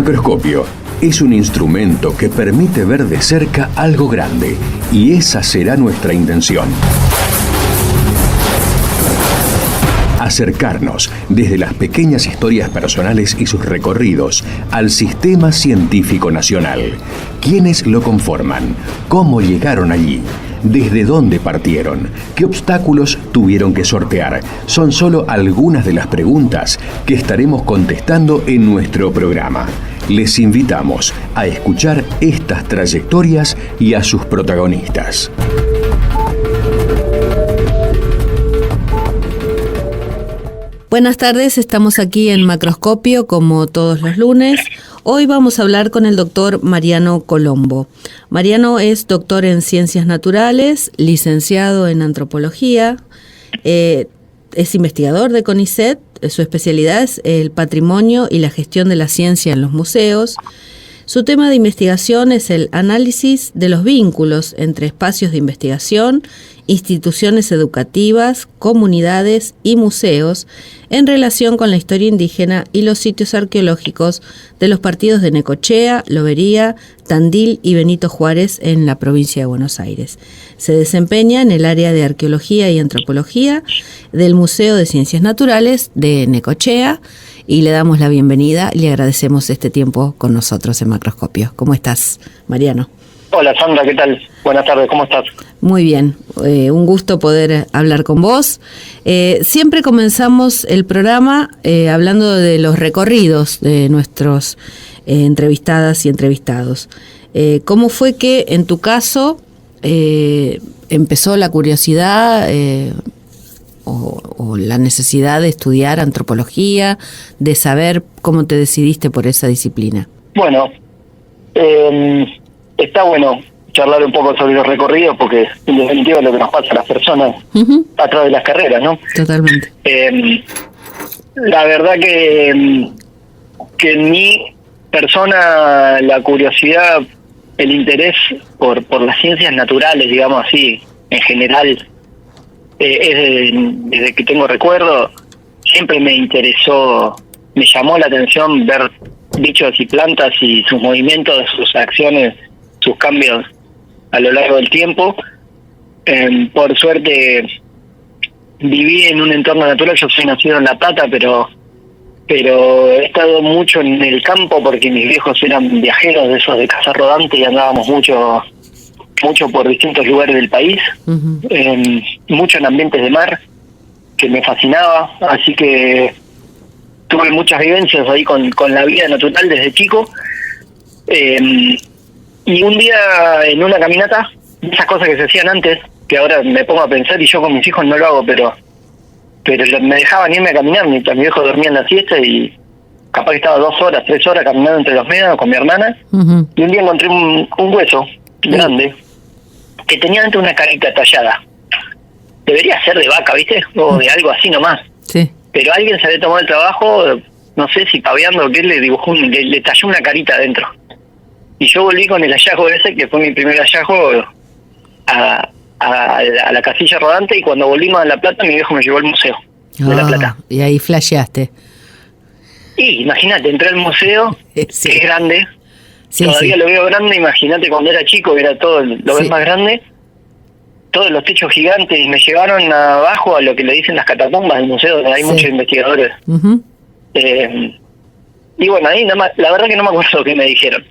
Macroscopio es un instrumento que permite ver de cerca algo grande, y esa será nuestra intención. Acercarnos desde las pequeñas historias personales y sus recorridos al sistema científico nacional. ¿Quiénes lo conforman? ¿Cómo llegaron allí? ¿Desde dónde partieron? ¿Qué obstáculos tuvieron que sortear? Son solo algunas de las preguntas que estaremos contestando en nuestro programa. Les invitamos a escuchar estas trayectorias y a sus protagonistas. Buenas tardes, estamos aquí en Macroscopio como todos los lunes. Hoy vamos a hablar con el doctor Mariano Colombo. Mariano es doctor en Ciencias Naturales, licenciado en Antropología, es investigador de CONICET, su especialidad es el patrimonio y la gestión de la ciencia en los museos. Su tema de investigación es el análisis de los vínculos entre espacios de investigación, instituciones educativas, comunidades y museos en relación con la historia indígena y los sitios arqueológicos de los partidos de Necochea, Lobería, Tandil y Benito Juárez en la provincia de Buenos Aires. Se desempeña en el área de Arqueología y Antropología del Museo de Ciencias Naturales de Necochea y le damos la bienvenida y le agradecemos este tiempo con nosotros en Macroscopio. ¿Cómo estás, Mariano? Hola Sandra, ¿qué tal? Buenas tardes, ¿cómo estás? Muy bien, un gusto poder hablar con vos. Siempre comenzamos el programa hablando de los recorridos de nuestros entrevistadas y entrevistados. ¿Cómo fue que en tu caso empezó la curiosidad o la necesidad de estudiar antropología, de saber cómo te decidiste por esa disciplina? Bueno, está bueno charlar un poco sobre los recorridos porque en definitiva es lo que nos pasa a las personas a través de las carreras, ¿no? Totalmente. La verdad que en mi persona la curiosidad, el interés por las ciencias naturales, digamos así, en general, desde que tengo recuerdo, siempre me interesó, me llamó la atención ver bichos y plantas y sus movimientos, sus acciones, sus cambios a lo largo del tiempo. Por suerte viví en un entorno natural. Yo soy nacido en La Plata, pero he estado mucho en el campo porque mis viejos eran viajeros de esos de casa rodante y andábamos mucho por distintos lugares del país, mucho en ambientes de mar, que me fascinaba, así que tuve muchas vivencias ahí con la vida natural desde chico. Y un día en una caminata, esas cosas que se hacían antes, que ahora me pongo a pensar y yo con mis hijos no lo hago, pero me dejaban irme a caminar mientras mi viejo dormía en la siesta y capaz que estaba 2 horas, 3 horas caminando entre los médanos con mi hermana. Y un día encontré un hueso grande que tenía dentro una carita tallada. Debería ser de vaca, ¿viste? O de algo así nomás. Sí. Pero alguien se había tomado el trabajo, no sé si paveando o qué, le dibujó, le talló una carita adentro. Y yo volví con el hallazgo ese, que fue mi primer hallazgo, a la casilla rodante, y cuando volvimos a La Plata, mi viejo me llevó al museo de La Plata. Y ahí flasheaste. Y imagínate, entré al museo, Sí. que es grande, Sí, todavía sí. lo veo grande. Imagínate cuando era chico, que era todo, lo ves más grande, todos los techos gigantes, y me llevaron abajo a lo que le dicen las catacumbas del museo, donde hay muchos investigadores. Y bueno, ahí nada más, la verdad que no me acuerdo qué me dijeron.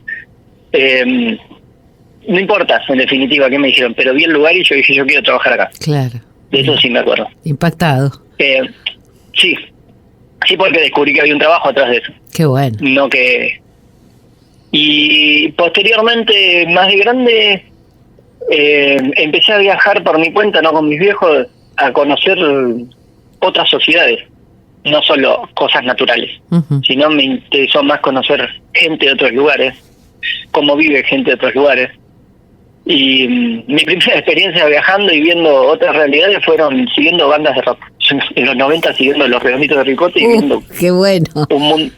No importa, en definitiva, qué me dijeron, pero vi el lugar y yo dije, yo quiero trabajar acá. Claro. De eso sí me acuerdo. Impactado. Sí, porque descubrí que había un trabajo atrás de eso. Qué bueno. No que... Y posteriormente, más de grande, empecé a viajar por mi cuenta, no con mis viejos, a conocer otras sociedades, no solo cosas naturales, sino me interesó más conocer gente de otros lugares, cómo vive gente de otros lugares. Y mi primera experiencia viajando y viendo otras realidades fueron siguiendo bandas de rock. En los 90 siguiendo Los Redonditos de Ricota y viendo qué bueno. un mundo.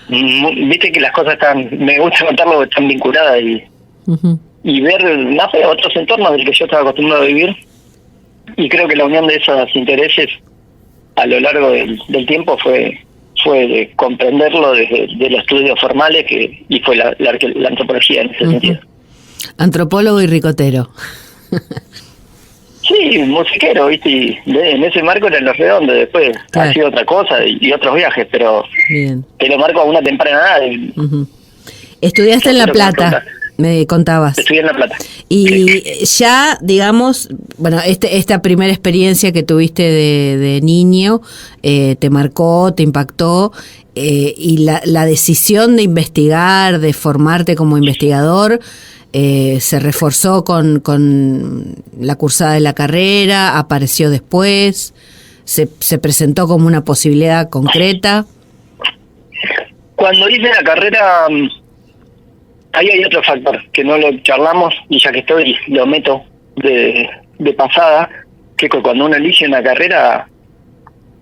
Viste que las cosas están, me gusta contarlo, porque están vinculadas y ver otros entornos del que yo estaba acostumbrado a vivir. Y creo que la unión de esos intereses a lo largo del tiempo fue fue de comprenderlo desde de los estudios formales y fue la antropología en ese sentido. Antropólogo y ricotero. Sí, musiquero, ¿viste? Y en ese marco era en Los Redondos, después Claro. ha sido otra cosa y otros viajes, pero Bien. te lo marco a una temprana edad. Ujú. Estudiaste en La Quiero que me Plata, contás. me contabas. Estudié en La Plata. Y ya, digamos, bueno, esta primera experiencia que tuviste de niño te marcó, te impactó, y la decisión de investigar, de formarte como investigador, se reforzó con la cursada de la carrera, apareció después, se presentó como una posibilidad concreta. Cuando hice la carrera, ahí hay otro factor que no lo charlamos y ya que estoy lo meto de pasada, que cuando uno elige una carrera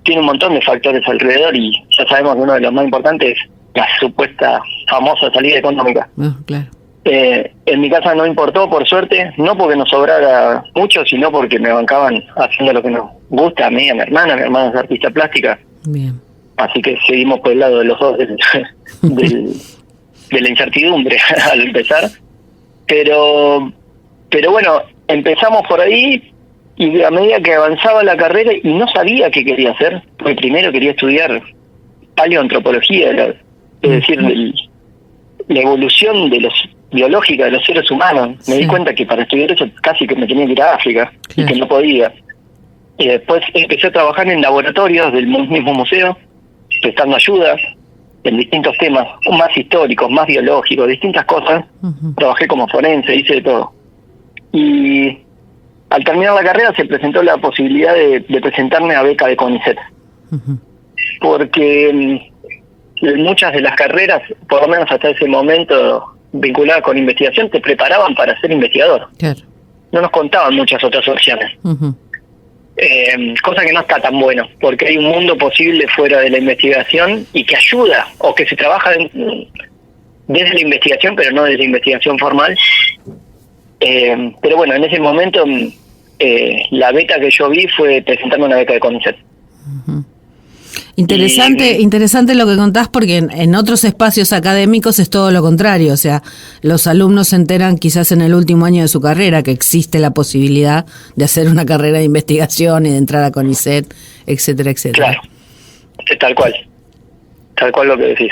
tiene un montón de factores alrededor y ya sabemos que uno de los más importantes es la supuesta famosa salida económica. Claro. En mi casa no importó, por suerte, no porque nos sobrara mucho, sino porque me bancaban haciendo lo que nos gusta, a mí, a mi hermana es artista plástica, Bien. así que seguimos por el lado de los dos de la incertidumbre al empezar, pero bueno, empezamos por ahí y a medida que avanzaba la carrera y no sabía qué quería hacer, porque primero quería estudiar paleoantropología, es decir, la evolución de los biológica de los seres humanos. Me di cuenta que para estudiar eso casi que me tenía que ir a África y que no podía. Y después empecé a trabajar en laboratorios del mismo museo, prestando ayuda en distintos temas, más históricos, más biológicos, distintas cosas. Trabajé como forense, hice de todo. Y al terminar la carrera se presentó la posibilidad de presentarme a beca de CONICET. Porque muchas de las carreras, por lo menos hasta ese momento, vinculadas con investigación, te preparaban para ser investigador. Claro. No nos contaban muchas otras opciones. Cosa que no está tan bueno, porque hay un mundo posible fuera de la investigación y que ayuda, o que se trabaja desde la investigación, pero no desde la investigación formal. Pero bueno, en ese momento la beca que yo vi fue presentarme una beca de CONICET. Interesante lo que contás, porque en otros espacios académicos es todo lo contrario. O sea, los alumnos se enteran quizás en el último año de su carrera que existe la posibilidad de hacer una carrera de investigación y de entrar a CONICET, etcétera, etcétera. Claro, es tal cual lo que decís.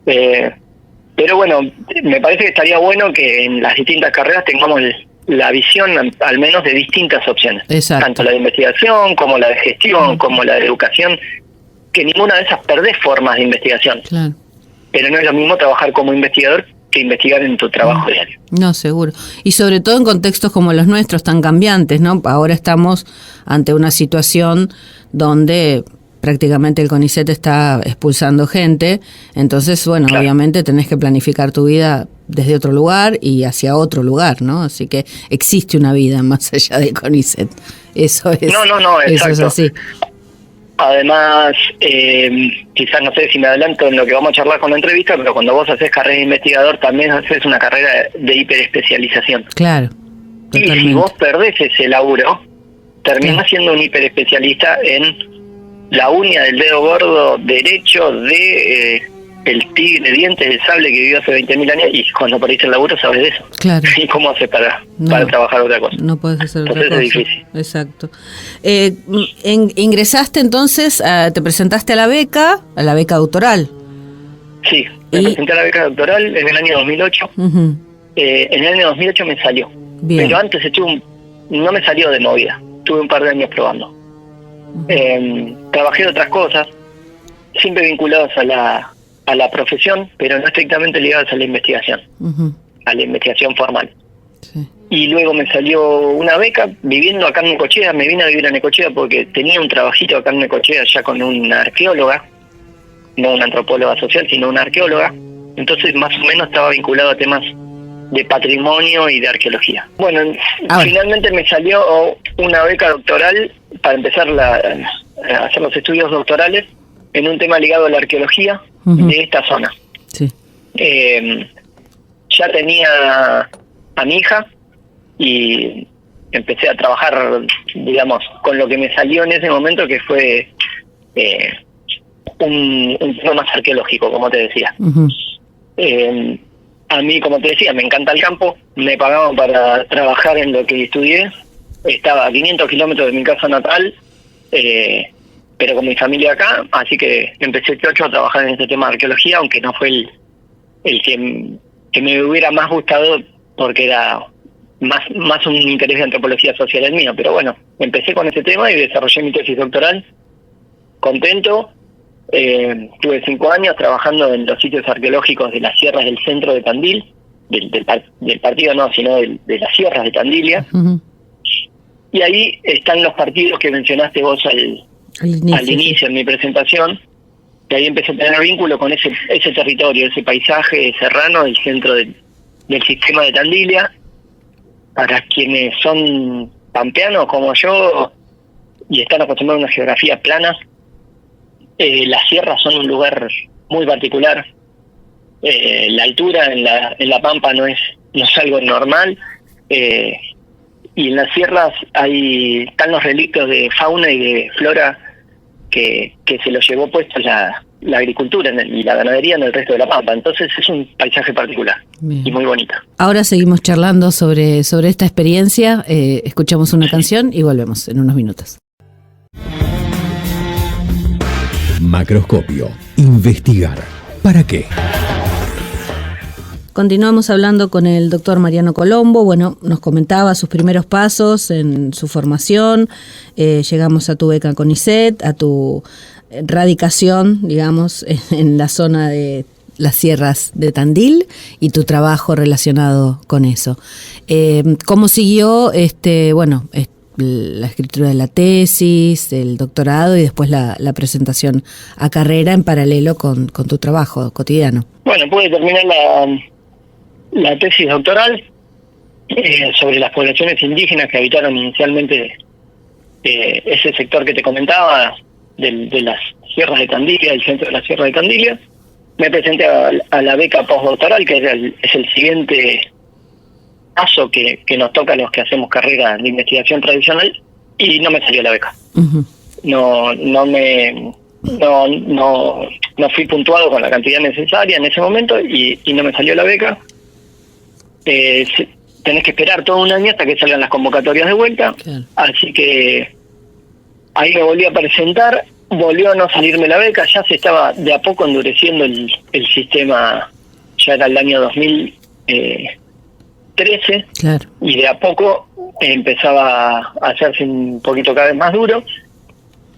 Pero bueno, me parece que estaría bueno que en las distintas carreras tengamos la visión al menos de distintas opciones. Exacto. Tanto la de investigación como la de gestión, como la de educación, que ninguna de esas perdés formas de investigación. Claro. Pero no es lo mismo trabajar como investigador que investigar en tu trabajo diario. No, seguro. Y sobre todo en contextos como los nuestros, tan cambiantes, ¿no? Ahora estamos ante una situación donde prácticamente el CONICET está expulsando gente, entonces, bueno, claro, obviamente tenés que planificar tu vida desde otro lugar y hacia otro lugar, ¿no? Así que existe una vida más allá del CONICET. Eso es. No, exacto. Eso es así. Además, quizás no sé si me adelanto en lo que vamos a charlar con la entrevista, pero cuando vos haces carrera de investigador también haces una carrera de hiperespecialización. Claro, totalmente. Y si vos perdés ese laburo, terminás siendo un hiperespecialista en la uña del dedo gordo derecho de el tigre dientes de sable que vivió hace 20.000 años, y cuando perdiste el laburo sabes de eso. Claro. ¿Y cómo haces para trabajar otra cosa? No puedes hacer otra entonces cosa. Es difícil. Exacto. Ingresaste entonces, te presentaste a la beca doctoral. Sí, me presenté a la beca doctoral en el año 2008. Uh-huh. En el año 2008 me salió. Bien. Pero antes no me salió de movida. Tuve un par de años probando. Trabajé de otras cosas, siempre vinculados a la profesión, pero no estrictamente ligados a la investigación, a la investigación formal. Sí. Y luego me salió una beca viviendo acá en Necochea. Me vine a vivir a Necochea porque tenía un trabajito acá en Necochea ya con una arqueóloga, no una antropóloga social, sino una arqueóloga. Entonces más o menos estaba vinculado a temas de patrimonio y de arqueología. Bueno, finalmente me salió una beca doctoral para empezar a hacer los estudios doctorales en un tema ligado a la arqueología de esta zona. Sí. Ya tenía a mi hija y empecé a trabajar, digamos, con lo que me salió en ese momento, que fue un tema más arqueológico, como te decía. Ujú. A mí, como te decía, me encanta el campo, me pagaban para trabajar en lo que estudié, estaba a 500 kilómetros de mi casa natal, pero con mi familia acá, así que empecé chocho a trabajar en este tema de arqueología, aunque no fue el que me hubiera más gustado, porque era más un interés de antropología social el mío, pero bueno, empecé con ese tema y desarrollé mi tesis doctoral, contento. Tuve 5 años trabajando en los sitios arqueológicos de las sierras del centro de Tandil, del partido no, sino de las sierras de Tandilia. Ujú. Y ahí están los partidos que mencionaste vos al inicio en mi presentación, que ahí empecé a tener vínculo con ese territorio, ese paisaje serrano del centro del sistema de Tandilia. Para quienes son pampeanos como yo y están acostumbrados a una geografía plana, las sierras son un lugar muy particular. La altura en la pampa no es algo normal, y en las sierras están los relictos de fauna y de flora que se los llevó puesto la agricultura y la ganadería en el resto de la pampa. Entonces es un paisaje particular. Bien. Y muy bonito. Ahora seguimos charlando sobre esta experiencia, escuchamos una canción y volvemos en unos minutos. Macroscopio. Investigar. ¿Para qué? Continuamos hablando con el doctor Mariano Colombo. Bueno, nos comentaba sus primeros pasos en su formación. Llegamos a tu beca CONICET, a tu radicación, digamos, en la zona de las sierras de Tandil y tu trabajo relacionado con eso. ¿Cómo siguió la escritura de la tesis, el doctorado y después la presentación a carrera en paralelo con tu trabajo cotidiano? Bueno, pude terminar la tesis doctoral sobre las poblaciones indígenas que habitaron inicialmente ese sector que te comentaba de las sierras de Tandilia, el centro de las sierras de Tandilia. Me presenté a la beca postdoctoral, que es el siguiente paso que nos toca a los que hacemos carrera de investigación tradicional, y no me salió la beca. Uh-huh. No fui puntuado con la cantidad necesaria en ese momento y no me salió la beca. Tenés que esperar todo un año hasta que salgan las convocatorias de vuelta. Claro. Así que ahí me volví a presentar, volvió a no salirme la beca, ya se estaba de a poco endureciendo el sistema, ya era el año 2013, Claro. y de a poco empezaba a hacerse un poquito cada vez más duro.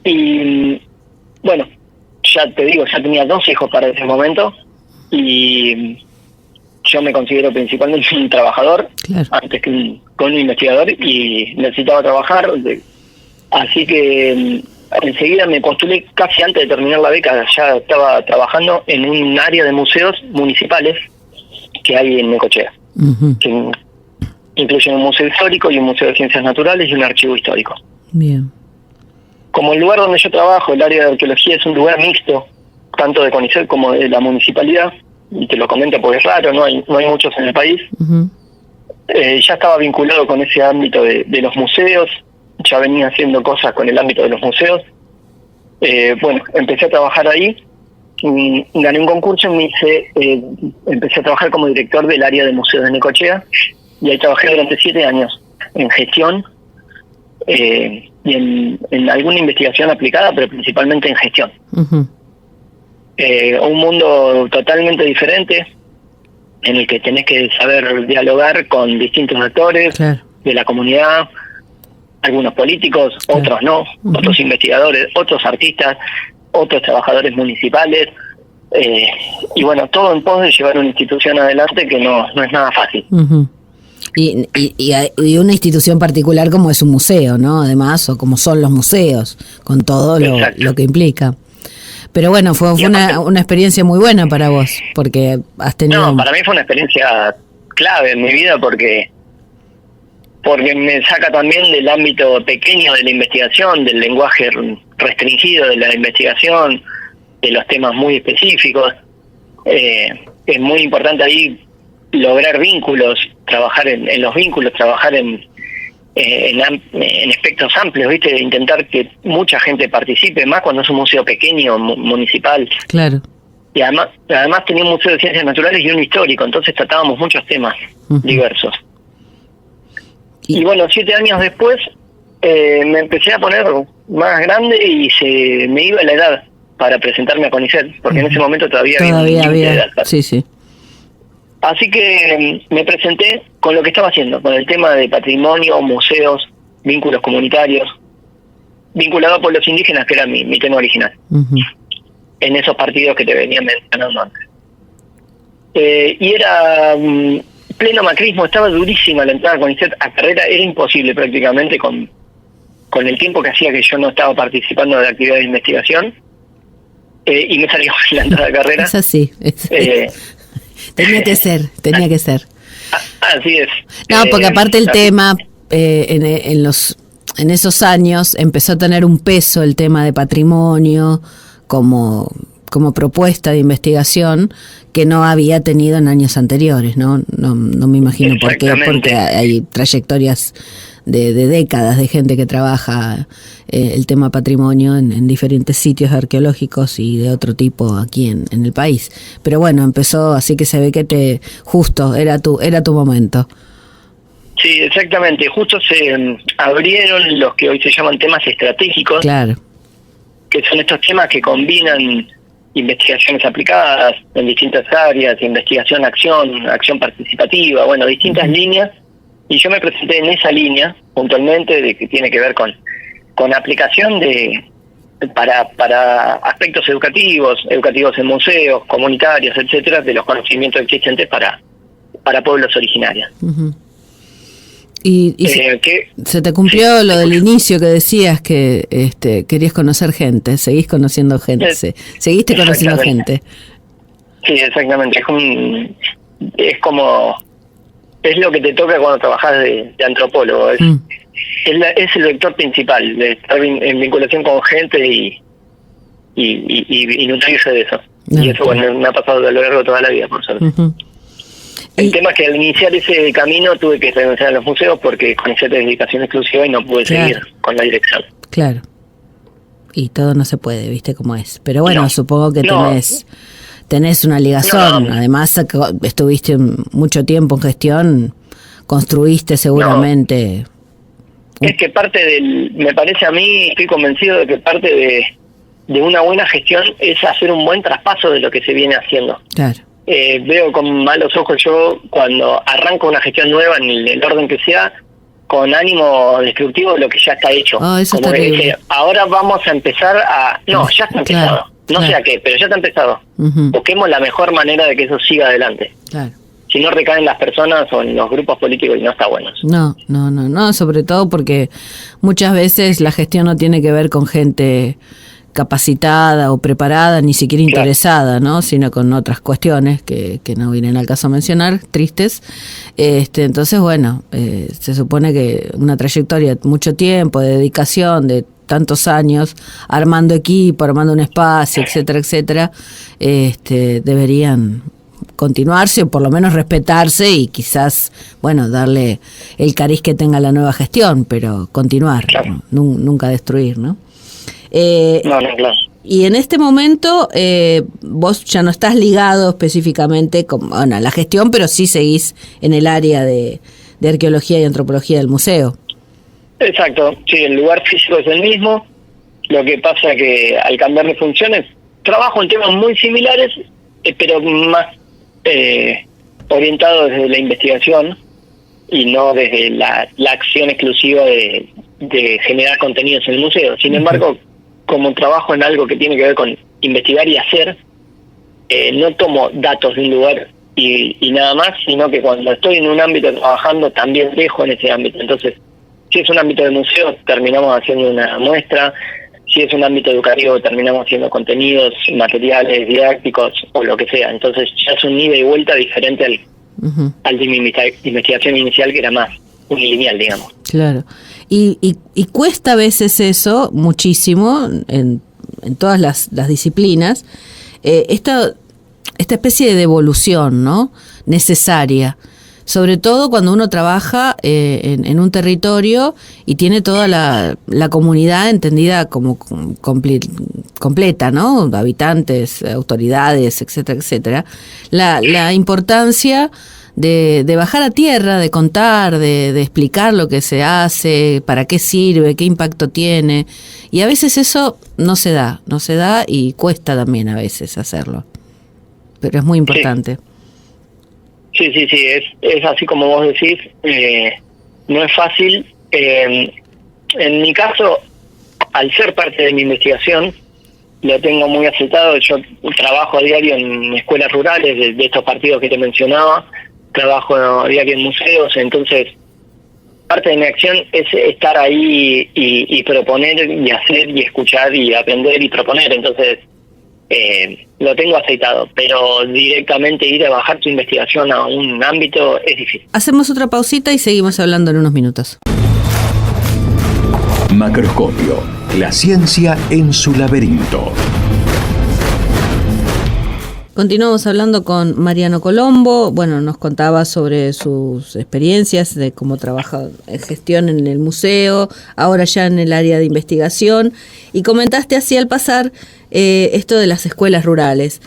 Y bueno, ya te digo, ya tenía 2 hijos para ese momento, y yo me considero principalmente un trabajador, Claro. antes que un investigador, y necesitaba trabajar. Así que enseguida me postulé casi antes de terminar la beca. Ya estaba trabajando en un área de museos municipales que hay en Necochea, Uh-huh. que incluyen un museo histórico y un museo de ciencias naturales y un archivo histórico. Bien. Como el lugar donde yo trabajo, el área de arqueología, es un lugar mixto, tanto de CONICET como de la municipalidad, y te lo comento porque es raro, no hay muchos en el país. Uh-huh. Ya estaba vinculado con ese ámbito de los museos, ya venía haciendo cosas con el ámbito de los museos. Bueno, empecé a trabajar ahí, gané un concurso y empecé a trabajar como director del área de museos de Necochea, y ahí trabajé durante 7 años en gestión y en alguna investigación aplicada, pero principalmente en gestión. Uh-huh. Un mundo totalmente diferente, en el que tenés que saber dialogar con distintos actores, Claro. de la comunidad, algunos políticos, Claro. otros no, Uh-huh. otros investigadores, otros artistas, otros trabajadores municipales, y bueno, todo en pos de llevar una institución adelante que no es nada fácil. Uh-huh. Y una institución particular como es un museo, ¿no? Además, o como son los museos, con todo Exacto. lo que implica. Pero bueno, fue Y aparte- una experiencia muy buena para vos, porque has tenido... No, para mí fue una experiencia clave en mi vida porque me saca también del ámbito pequeño de la investigación, del lenguaje restringido de la investigación, de los temas muy específicos. Es muy importante ahí lograr vínculos, trabajar en los vínculos, trabajar en en espectros amplios, ¿viste? De intentar que mucha gente participe, más cuando es un museo pequeño, municipal. Claro. Y además tenía un museo de ciencias naturales y uno histórico, entonces tratábamos muchos temas diversos. Y bueno, 7 años después me empecé a poner más grande y se me iba la edad para presentarme a CONICET, porque en ese momento todavía había edad. Sí. Así que me presenté con lo que estaba haciendo, con el tema de patrimonio, museos, vínculos comunitarios, vinculado a pueblos indígenas, que era mi tema original, en esos partidos que te venía mencionando antes. Y era pleno macrismo, estaba durísima la entrada a CONICET a carrera, era imposible prácticamente con el tiempo que hacía que yo no estaba participando de actividades de investigación, y me salió la entrada a carrera. Es así. Tenía que ser. Así es. No, porque aparte el tema, en esos años empezó a tener un peso el tema de patrimonio como propuesta de investigación que no había tenido en años anteriores, ¿no? No me imagino por qué, porque hay trayectorias de décadas de gente que trabaja el tema patrimonio en diferentes sitios arqueológicos y de otro tipo aquí en el país. Pero bueno, empezó, así que se ve que justo era tu momento. Sí, exactamente. Justo se abrieron los que hoy se llaman temas estratégicos. Claro. Que son estos temas que combinan investigaciones aplicadas en distintas áreas, investigación, acción participativa, bueno, distintas líneas. Y yo me presenté en esa línea, puntualmente, de que tiene que ver con aplicación para aspectos educativos en museos, comunitarios, etcétera, de los conocimientos existentes para pueblos originarios. Y se te cumplió lo del inicio que decías que querías conocer gente, seguís conociendo gente, seguiste conociendo gente. Sí, exactamente. Es lo que te toca cuando trabajas de antropólogo. Es el vector principal, de estar en vinculación con gente y nutrirse de eso. Y eso me ha pasado a lo largo de toda la vida, por suerte. El tema es que al iniciar ese camino tuve que renunciar a los museos porque CONICET es dedicación exclusiva y no pude seguir con la dirección. Claro. Y todo no se puede, viste cómo es. Pero bueno, supongo que tenés una ligazón. Además, estuviste mucho tiempo en gestión, construiste seguramente. Es que me parece a mí, estoy convencido de que parte de una buena gestión es hacer un buen traspaso de lo que se viene haciendo. Claro. Veo con malos ojos yo cuando arranco una gestión nueva en el orden que sea, con ánimo destructivo de lo que ya está hecho. Eso como que dice, ahora vamos a empezar no, ya está empezado. No sé a qué, pero ya está empezado. Busquemos la mejor manera de que eso siga adelante. Claro. Si no recaen las personas o en los grupos políticos y no está bueno. No, sobre todo porque muchas veces la gestión no tiene que ver con gente capacitada o preparada, ni siquiera interesada, ¿no? Sino con otras cuestiones que no vienen al caso a mencionar, tristes. Entonces, bueno, se supone que una trayectoria de mucho tiempo, de dedicación, de tantos años, armando equipo, armando un espacio, etcétera, deberían continuarse o por lo menos respetarse y quizás, bueno, darle el cariz que tenga la nueva gestión, pero continuar, nunca destruir, ¿no? Claro. Y en este momento vos ya no estás ligado específicamente a la gestión, pero sí seguís en el área de arqueología y antropología del museo. Exacto, sí, el lugar físico es el mismo, lo que pasa que al cambiar de funciones trabajo en temas muy similares, pero más orientado desde la investigación y no desde la acción exclusiva de generar contenidos en el museo. Sin embargo, como trabajo en algo que tiene que ver con investigar y hacer, no tomo datos de un lugar y nada más, sino que cuando estoy en un ámbito trabajando también dejo en ese ámbito. Entonces, si es un ámbito de museo, terminamos haciendo una muestra. Si es un ámbito educativo, terminamos haciendo contenidos, materiales didácticos o lo que sea. Entonces ya es un ida y vuelta diferente al de mi investigación inicial, que era más unilineal, digamos. Claro. Y cuesta a veces eso muchísimo en todas las disciplinas, esta especie de devolución, ¿no? Necesaria sobre todo cuando uno trabaja en un territorio y tiene toda la comunidad entendida como completa, ¿no? Habitantes, autoridades, etcétera, etcétera. La importancia de bajar a tierra, de contar, de explicar lo que se hace, para qué sirve, qué impacto tiene. Y a veces eso no se da y cuesta también a veces hacerlo. Pero es muy importante. Sí, es así como vos decís, no es fácil. En mi caso, al ser parte de mi investigación, lo tengo muy aceptado. Yo trabajo a diario en escuelas rurales de estos partidos que te mencionaba, trabajo a diario en museos, entonces parte de mi acción es estar ahí y proponer y hacer y escuchar y aprender y proponer. Entonces lo tengo aceitado, pero directamente ir a bajar tu investigación a un ámbito es difícil. Hacemos otra pausita y seguimos hablando en unos minutos. Macroscopio, la ciencia en su laberinto. Continuamos hablando con Mariano Colombo. Bueno, nos contaba sobre sus experiencias de cómo trabaja en gestión en el museo, ahora ya en el área de investigación. Y comentaste así al pasar esto de las escuelas rurales.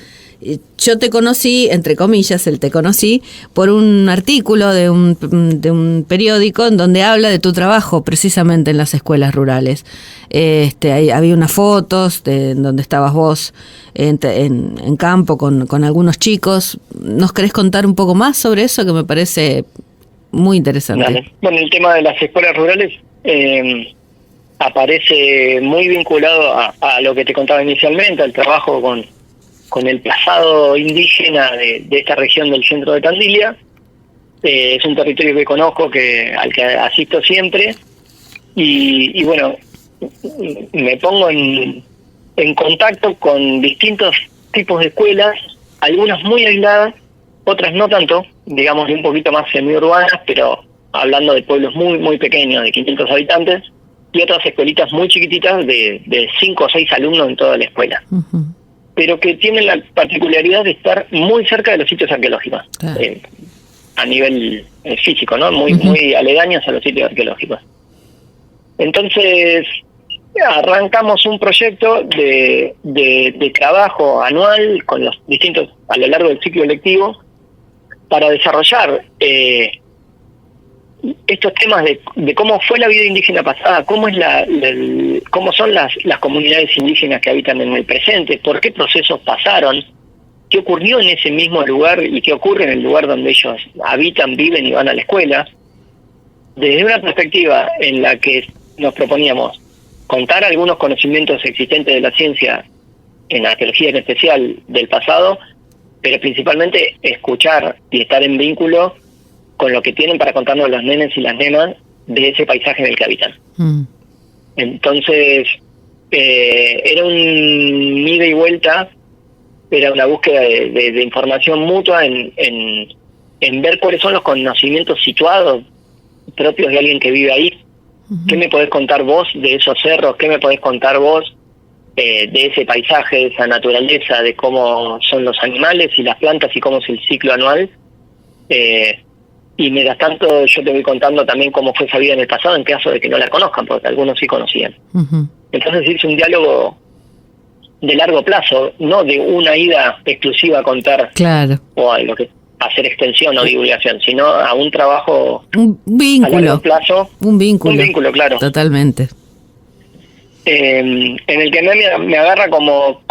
Yo te conocí, entre comillas, te conocí por un artículo de un periódico en donde habla de tu trabajo precisamente en las escuelas rurales. Ahí había unas fotos en donde estabas vos en campo con algunos chicos. ¿Nos querés contar un poco más sobre eso, que me parece muy interesante? Dale. Bueno, el tema de las escuelas rurales aparece muy vinculado a lo que te contaba inicialmente, al trabajo con el pasado indígena de esta región del centro de Tandilia. Es un territorio que conozco, al que asisto siempre, y bueno, me pongo en contacto con distintos tipos de escuelas, algunas muy aisladas, otras no tanto, digamos un poquito más semiurbanas, pero hablando de pueblos muy muy pequeños, de 500 habitantes, y otras escuelitas muy chiquititas de 5 o 6 alumnos en toda la escuela. Uh-huh. Pero que tienen la particularidad de estar muy cerca de los sitios arqueológicos, a nivel físico, ¿no? Muy uh-huh. muy aledaños a los sitios arqueológicos. Entonces arrancamos un proyecto de trabajo anual con los distintos, a lo largo del ciclo lectivo, para desarrollar estos temas de cómo fue la vida indígena pasada, cómo es cómo son las comunidades indígenas que habitan en el presente, por qué procesos pasaron, qué ocurrió en ese mismo lugar y qué ocurre en el lugar donde ellos habitan, viven y van a la escuela, desde una perspectiva en la que nos proponíamos contar algunos conocimientos existentes de la ciencia, en arqueología en especial, del pasado, pero principalmente escuchar y estar en vínculo con lo que tienen para contarnos los nenes y las nenas de ese paisaje en el que habitan. Mm. Entonces, era un ida y vuelta, era una búsqueda de información mutua en ver cuáles son los conocimientos situados propios de alguien que vive ahí. Uh-huh. ¿Qué me podés contar vos de esos cerros? ¿Qué me podés contar vos de ese paisaje, de esa naturaleza, de cómo son los animales y las plantas y cómo es el ciclo anual? Y mientras tanto yo te voy contando también cómo fue esa vida en el pasado, en caso de que no la conozcan, porque algunos sí conocían. Uh-huh. Entonces hice un diálogo de largo plazo, no de una ida exclusiva a contar, claro, o a lo que hacer extensión o divulgación, sino a un trabajo un vínculo, a largo plazo. Un vínculo, claro. Totalmente. En el que me agarra como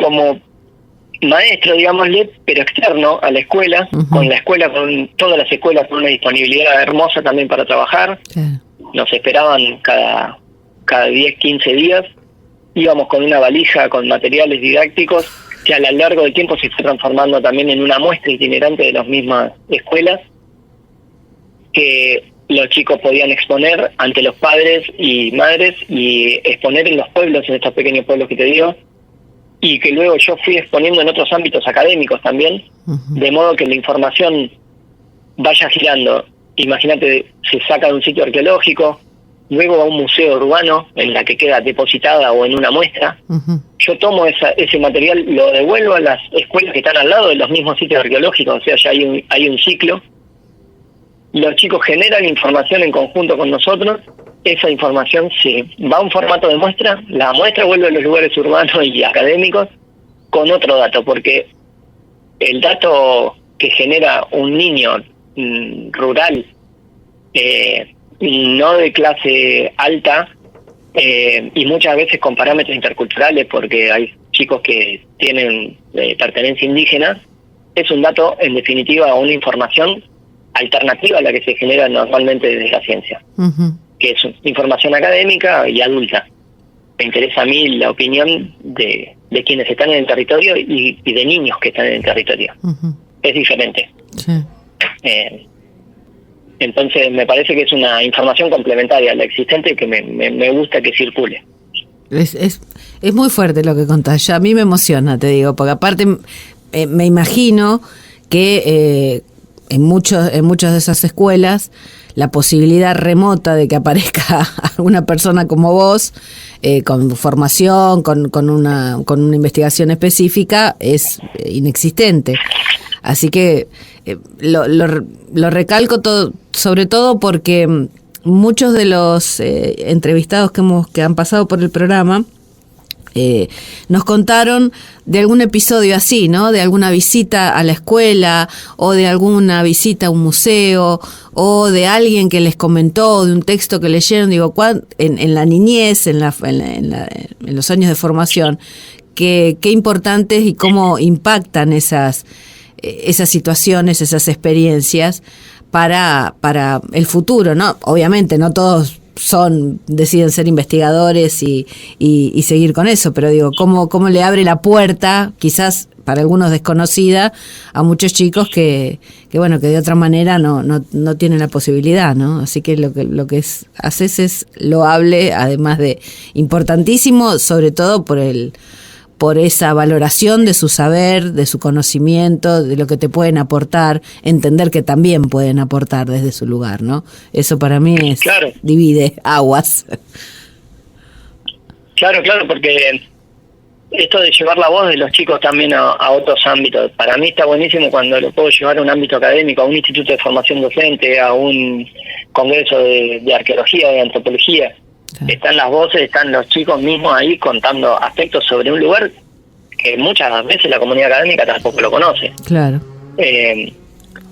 maestro, digámosle, pero externo a la escuela, uh-huh. Con la escuela, con todas las escuelas, con una disponibilidad hermosa también para trabajar. Nos esperaban cada 10, 15 días, íbamos con una valija con materiales didácticos que a lo largo del tiempo se fue transformando también en una muestra itinerante de las mismas escuelas, que los chicos podían exponer ante los padres y madres y exponer en los pueblos, en estos pequeños pueblos que te digo, y que luego yo fui exponiendo en otros ámbitos académicos también, uh-huh. De modo que la información vaya girando. Imagínate, se saca de un sitio arqueológico, luego a un museo urbano en la que queda depositada o en una muestra. Uh-huh. Yo tomo ese material, lo devuelvo a las escuelas que están al lado de los mismos sitios arqueológicos, o sea, ya hay un ciclo. los chicos generan información en conjunto con nosotros, esa información se va a un formato de muestra, la muestra vuelve a los lugares urbanos y académicos con otro dato, porque el dato que genera un niño rural, no de clase alta, y muchas veces con parámetros interculturales, porque hay chicos que tienen pertenencia indígena, es un dato, en definitiva, una información alternativa a la que se genera normalmente desde la ciencia, que es información académica y adulta. Me interesa a mí la opinión de quienes están en el territorio y de niños que están en el territorio. Es diferente. Sí. Entonces me parece que es una información complementaria a la existente que me gusta que circule. Es muy fuerte lo que contás. Ya a mí me emociona, te digo, porque aparte me imagino que en muchas de esas escuelas la posibilidad remota de que aparezca alguna persona como vos, con formación, con una investigación específica, es inexistente. Así que lo recalco todo, sobre todo porque muchos de los entrevistados que han pasado por el programa nos contaron de algún episodio así, ¿no? De alguna visita a la escuela o de alguna visita a un museo o de alguien que les comentó de un texto que leyeron, digo, en la niñez, en los años de formación, qué importantes y cómo impactan esas situaciones, esas experiencias para el futuro, ¿no? Obviamente no todos deciden ser investigadores y seguir con eso, pero digo, cómo le abre la puerta, quizás para algunos desconocida, a muchos chicos que de otra manera no tienen la posibilidad, ¿no? Así que lo que haces es loable, además de importantísimo, sobre todo por esa valoración de su saber, de su conocimiento, de lo que te pueden aportar, entender que también pueden aportar desde su lugar, ¿no? Eso para mí divide aguas. Claro, porque esto de llevar la voz de los chicos también a otros ámbitos, para mí está buenísimo cuando lo puedo llevar a un ámbito académico, a un instituto de formación docente, a un congreso de arqueología, de antropología. Están las voces, están los chicos mismos ahí contando aspectos sobre un lugar que muchas veces la comunidad académica tampoco lo conoce. Claro.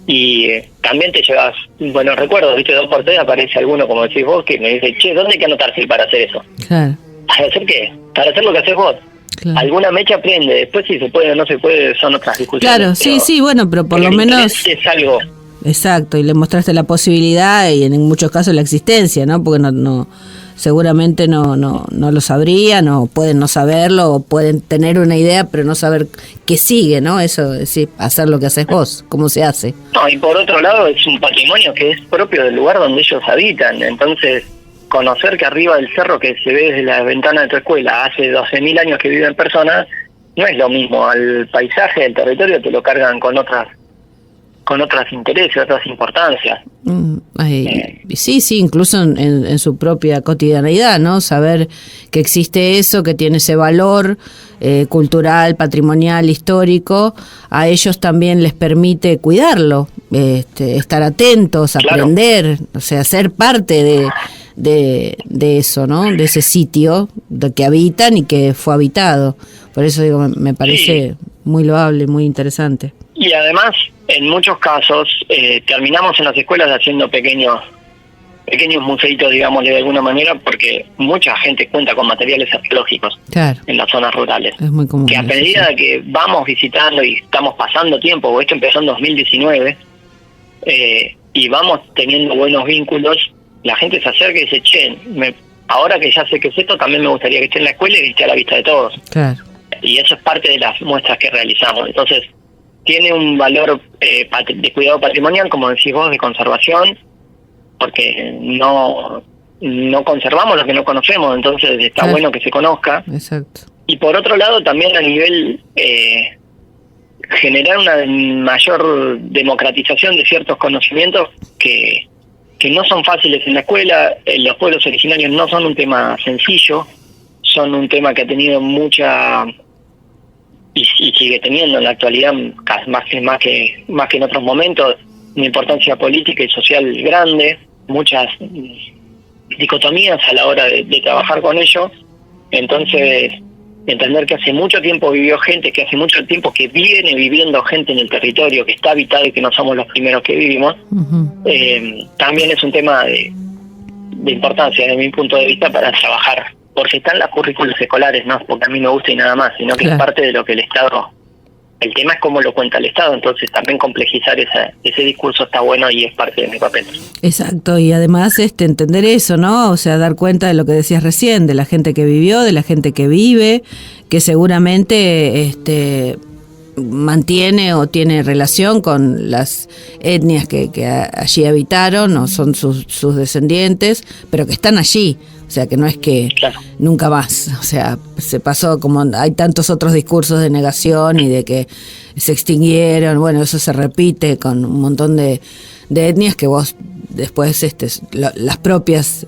Y también te llevas buenos recuerdos, ¿viste? 2 por 3 aparece alguno, como decís vos, que me dice, che, ¿dónde hay que anotarse para hacer eso? Claro. ¿Para hacer qué? Para hacer lo que haces vos. Claro. Alguna mecha prende, después si se puede o no se puede son otras discusiones. Claro, sí, bueno, pero por lo menos es algo. Exacto, y le mostraste la posibilidad y en muchos casos la existencia, ¿no? Porque no seguramente no lo sabrían, o pueden no saberlo, o pueden tener una idea pero no saber qué sigue, ¿no? Eso, es decir, hacer lo que haces vos, cómo se hace. No, y por otro lado es un patrimonio que es propio del lugar donde ellos habitan, entonces conocer que arriba del cerro que se ve desde la ventana de tu escuela hace 12.000 años que viven personas, no es lo mismo. Al paisaje del territorio te lo cargan con otros intereses, otras importancias. Sí, incluso en su propia cotidianeidad, ¿no? Saber que existe eso, que tiene ese valor cultural, patrimonial, histórico, a ellos también les permite cuidarlo, estar atentos, aprender, o sea, ser parte de eso, ¿no? De ese sitio de que habitan y que fue habitado. Por eso digo, me parece muy loable, muy interesante. Y además, en muchos casos, terminamos en las escuelas haciendo pequeños museitos, digámosle de alguna manera, porque mucha gente cuenta con materiales arqueológicos en las zonas rurales. Es muy común. Que a medida que vamos visitando y estamos pasando tiempo, porque esto empezó en 2019, y vamos teniendo buenos vínculos, la gente se acerca y dice, che, ahora que ya sé qué es esto, también me gustaría que esté en la escuela y que esté a la vista de todos. Claro. Y eso es parte de las muestras que realizamos. Entonces, tiene un valor de cuidado patrimonial, como decís vos, de conservación, porque no conservamos lo que no conocemos, entonces está bueno que se conozca. Exacto. Y por otro lado, también a nivel generar una mayor democratización de ciertos conocimientos que no son fáciles en la escuela. Los pueblos originarios no son un tema sencillo, son un tema que ha tenido mucha... y sigue teniendo en la actualidad, más que en otros momentos, una importancia política y social grande, muchas dicotomías a la hora de trabajar con ello. Entonces, entender que hace mucho tiempo vivió gente, que hace mucho tiempo que viene viviendo gente en el territorio, que está habitado y que no somos los primeros que vivimos, también es un tema de importancia desde mi punto de vista para trabajar, porque están las currículos escolares, no porque a mí me gusta y nada más, sino que es parte de lo que el Estado, el tema es cómo lo cuenta el Estado, entonces también complejizar ese discurso está bueno y es parte de mi papel. Exacto, y además entender eso, ¿no? O sea, dar cuenta de lo que decías recién, de la gente que vivió, de la gente que vive, que seguramente mantiene o tiene relación con las etnias que allí habitaron o son sus descendientes, pero que están allí. O sea, que no es que nunca más, o sea, se pasó como hay tantos otros discursos de negación y de que se extinguieron, bueno, eso se repite con un montón de etnias que vos después las propias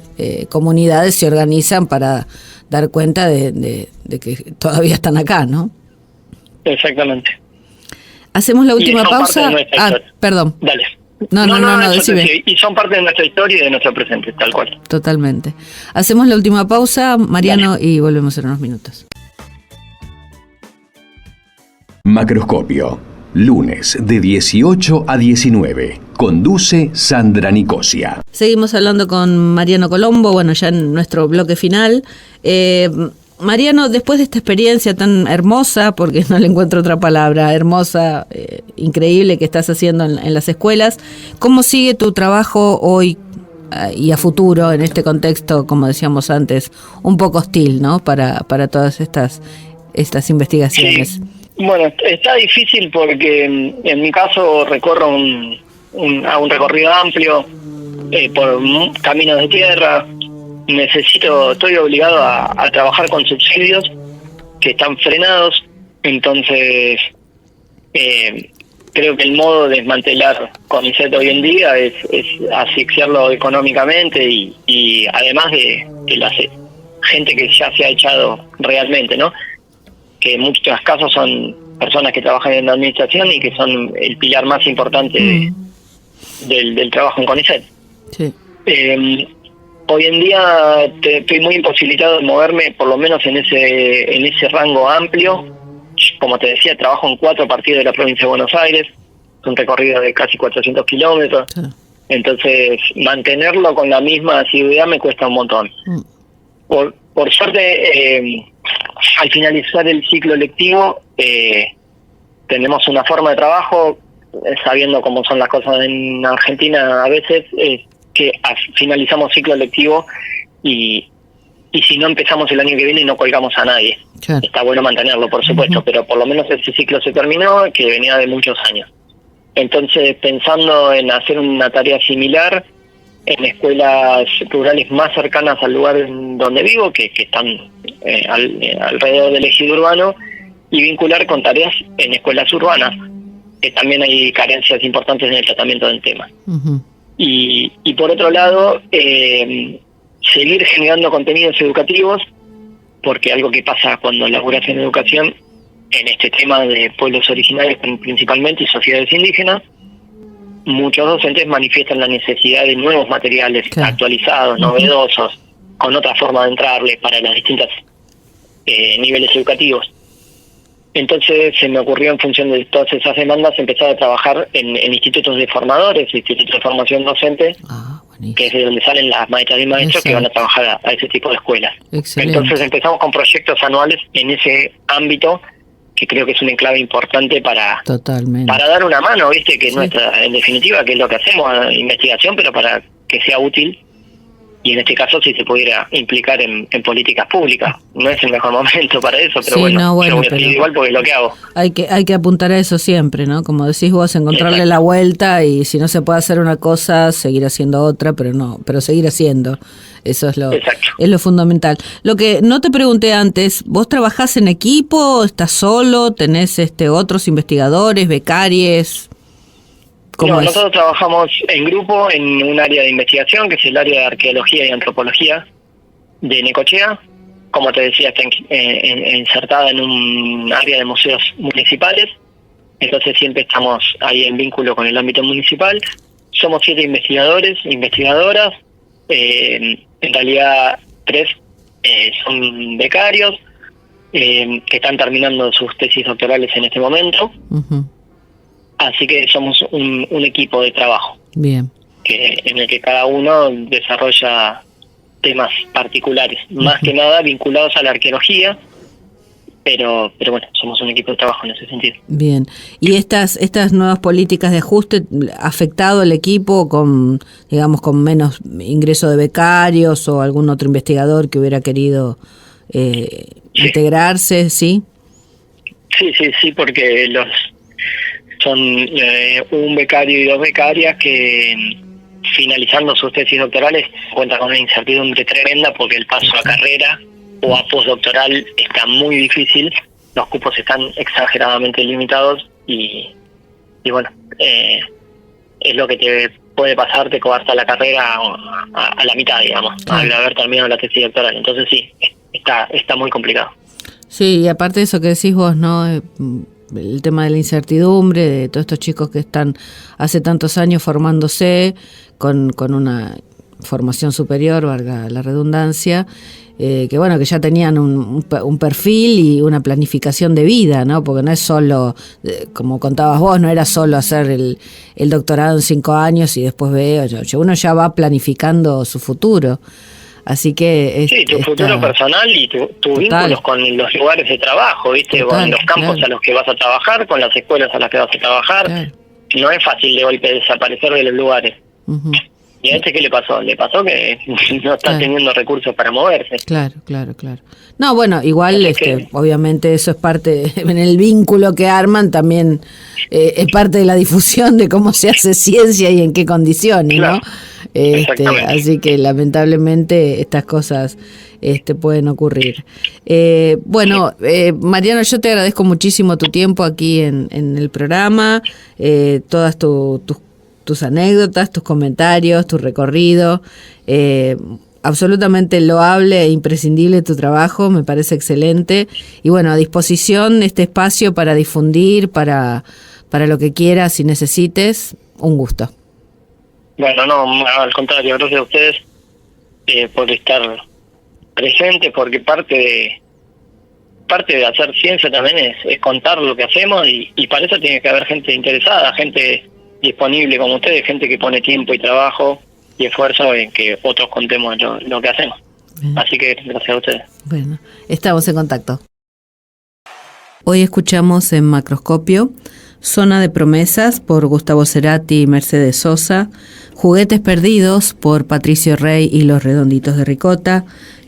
comunidades se organizan para dar cuenta de que todavía están acá, ¿no? Exactamente. Hacemos la última pausa. Perdón. Dale. No, decime. Y son parte de nuestra historia y de nuestro presente, tal cual. Totalmente. Hacemos la última pausa, Mariano, y volvemos en unos minutos. Macroscopio, lunes de 18 a 19. Conduce Sandra Nicosia. Seguimos hablando con Mariano Colombo, bueno, ya en nuestro bloque final. Mariano, después de esta experiencia tan hermosa, porque no le encuentro otra palabra, hermosa, increíble que estás haciendo en las escuelas, ¿cómo sigue tu trabajo hoy y a futuro en este contexto, como decíamos antes, un poco hostil, ¿no? Para todas estas investigaciones. Sí. Bueno, está difícil porque en mi caso recorro un recorrido amplio por caminos de tierra. Estoy obligado a trabajar con subsidios que están frenados, entonces creo que el modo de desmantelar CONICET hoy en día es asfixiarlo económicamente y además de la gente que ya se ha echado realmente, ¿no? Que en muchos casos son personas que trabajan en la administración y que son el pilar más importante del trabajo en CONICET. Sí. Hoy en día estoy muy imposibilitado de moverme, por lo menos en ese rango amplio. Como te decía, trabajo en 4 partidos de la provincia de Buenos Aires, un recorrido de casi 400 kilómetros. Sí. Entonces, mantenerlo con la misma asiduidad me cuesta un montón. Por suerte, al finalizar el ciclo lectivo, tenemos una forma de trabajo, sabiendo cómo son las cosas en Argentina a veces, que finalizamos ciclo lectivo y si no empezamos el año que viene no colgamos a nadie. Claro. Está bueno mantenerlo, por supuesto, pero por lo menos ese ciclo se terminó, que venía de muchos años. Entonces, pensando en hacer una tarea similar en escuelas rurales más cercanas al lugar donde vivo, que están alrededor del ejido urbano, y vincular con tareas en escuelas urbanas, que también hay carencias importantes en el tratamiento del tema. Y por otro lado, seguir generando contenidos educativos, porque algo que pasa cuando laburas en educación, en este tema de pueblos originarios principalmente y sociedades indígenas, muchos docentes manifiestan la necesidad de nuevos materiales actualizados, novedosos, con otra forma de entrarle para los distintos niveles educativos. Entonces se me ocurrió, en función de todas esas demandas, empezar a trabajar en institutos de formadores, institutos de formación docente, que es de donde salen las maestras y maestros que van a trabajar a ese tipo de escuelas. Excelente. Entonces empezamos con proyectos anuales en ese ámbito, que creo que es un enclave importante para dar una mano, viste, que nuestra, en definitiva, que es lo que hacemos, investigación, pero para que sea útil. Y en este caso, si se pudiera implicar en políticas públicas. No es el mejor momento para eso, pero yo voy a seguir igual porque es lo que hago. Hay que apuntar a eso siempre, ¿no? Como decís vos, encontrarle la vuelta, y si no se puede hacer una cosa, seguir haciendo otra, pero seguir haciendo. Eso es lo fundamental. Lo que no te pregunté antes, ¿vos trabajás en equipo? ¿Estás solo? ¿Tenés otros investigadores, becarios? No, nosotros trabajamos en grupo en un área de investigación, que es el área de arqueología y antropología de Necochea. Como te decía, está insertada en un área de museos municipales. entonces siempre estamos ahí en vínculo con el ámbito municipal. Somos 7 investigadores, investigadoras, en realidad 3 son becarios, que están terminando sus tesis doctorales en este momento. Ujú. Así que somos un equipo de trabajo, Bien. en el que cada uno desarrolla temas particulares, más que nada vinculados a la arqueología, pero bueno, somos un equipo de trabajo en ese sentido. Bien. ¿Y estas nuevas políticas de ajuste ha afectado al equipo con, digamos, con menos ingreso de becarios o algún otro investigador que hubiera querido integrarse? ¿Sí? Sí, porque son un becario y 2 becarias que, finalizando sus tesis doctorales, cuentan con una incertidumbre tremenda porque el paso a carrera o a postdoctoral está muy difícil, los cupos están exageradamente limitados y bueno, es lo que te puede pasar, te coarta la carrera a la mitad, digamos, al haber terminado la tesis doctoral. Entonces sí, está muy complicado. Sí, y aparte de eso que decís vos, ¿no? El tema de la incertidumbre, de todos estos chicos que están hace tantos años formándose con una formación superior, valga la redundancia, que bueno, que ya tenían un perfil y una planificación de vida, ¿no? Porque no es solo, como contabas vos, no era solo hacer el doctorado en 5 años y después uno ya va planificando su futuro. Así que sí, tu futuro personal y tu vínculos con los lugares de trabajo, ¿viste? Con los campos a los que vas a trabajar, con las escuelas a las que vas a trabajar. Claro. No es fácil de golpe desaparecer de los lugares. Uh-huh. ¿Y a qué le pasó? Le pasó que no está teniendo recursos para moverse. Claro. No, bueno, igual obviamente eso es parte, en el vínculo que arman también es parte de la difusión de cómo se hace ciencia y en qué condiciones, claro, ¿no? Así que lamentablemente estas cosas pueden ocurrir. Mariano, yo te agradezco muchísimo tu tiempo aquí en el programa, todas tus anécdotas, tus comentarios, tu recorrido. Absolutamente loable e imprescindible tu trabajo, me parece excelente. Y bueno, a disposición este espacio para difundir, para lo que quieras y necesites, un gusto. Bueno, no, al contrario, gracias a ustedes por estar presentes, porque parte de hacer ciencia también es contar lo que hacemos y para eso tiene que haber gente interesada, gente disponible como ustedes, gente que pone tiempo y trabajo y esfuerzo en que otros contemos lo que hacemos. Bien. Así que gracias a ustedes. Bueno, estamos en contacto. Hoy escuchamos en Macroscopio Zona de Promesas por Gustavo Cerati y Mercedes Sosa, Juguetes Perdidos por Patricio Rey y Los Redonditos de Ricota,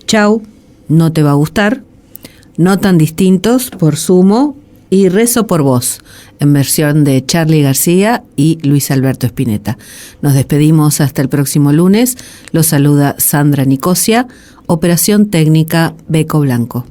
Chau, No Te Va a Gustar, No Tan Distintos por Sumo y Rezo por Vos, en versión de Charly García y Luis Alberto Spinetta. Nos despedimos hasta el próximo lunes. Los saluda Sandra Nicosia, operación técnica Beco Blanco.